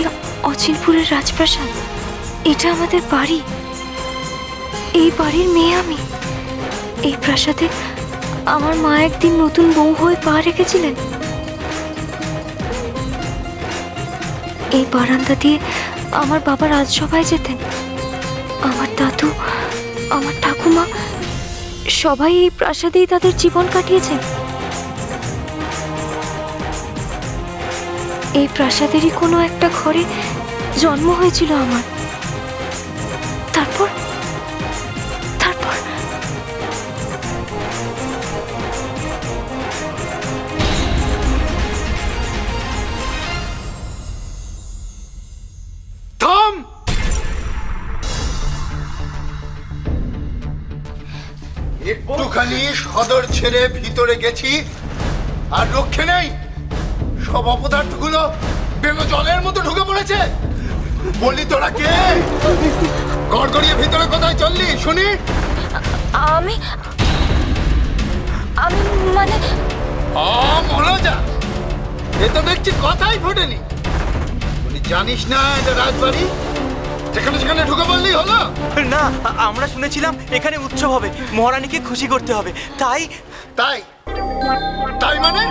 এই অচিনপুরের রাজপ্রাসাদ, এটা আমাদের বাড়ি। এই বাড়ির মেয়ে আমি। এই প্রাসাদে আমার মা একদিন নতুন বউ হয়ে পা রেখেছিলেন। এই বারান্দা দিয়ে আমার বাবা রাজসভায় যেতেন। আমার দাদু, আমার ঠাকুমা সবাই এই প্রাসাদেই তাদের জীবন কাটিয়েছেন। এই প্রাসাদেরই কোনো একটা ঘরে জন্ম হয়েছিল আমার। তারপর তারপর থাম! একটুখানি সদর ছেড়ে ভিতরে গেছি আর রক্ষে নেই। সব অপদার্থগুলো বেনো জলের মতো ঢুকে পড়েছে। বলি তোরা কে? গড়গড়িয়ে ভিতরে কোথায় চললি শুনি? আমি মানে হলো যা, এ তো দেখছি কথাই ফোটেনি। বলি জানিস না এটা রাজবাড়ি? যেখানে সেখানে ঢুকে পড়লেই হলো না। আমরা শুনেছিলাম এখানে উৎসব হবে, মহারানীকে খুশি করতে হবে। তাই তাই তাই মানে?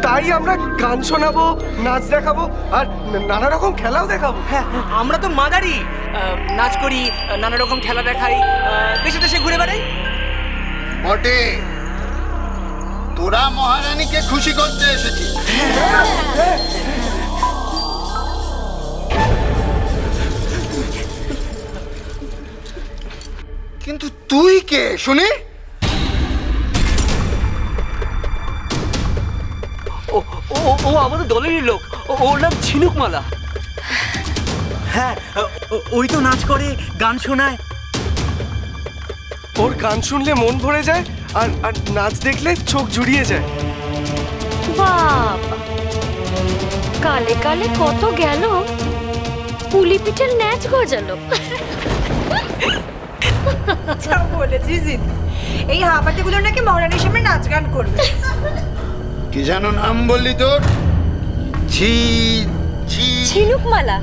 তাই আমরা গান শোনাবো, নাচ দেখাবো আর নানা রকম খেলাও দেখাবো। হ্যাঁ, আমরা তো মাদারি, নাচ করি, নানা রকম খেলা দেখাই, দেশে দেশে ঘুরে বেড়াই। বটে, তোরা মহারানীকে খুশি করতে এসেছিস। কিন্তু তুই কে শুনি? ও আমাদের দলেরই লোক, ওর নাম ঝিনুকমালা। হ্যাঁ, ওই তো নাচ করে, গান শোনায়। ওর গান শুনলে মন ভরে যায় আর নাচ দেখলে চোখ জুড়িয়ে যায়। বাবা, কালে কালে কত গেল, পুলি পিঠের ন্যাচ গজালো। যা বলেছিস দিদি, এই হাবাটিগুলো নাকি মহারানীর সামনে নাচ গান করবে। কি যেন নাম বললি তোর? ঝিনুকমালা।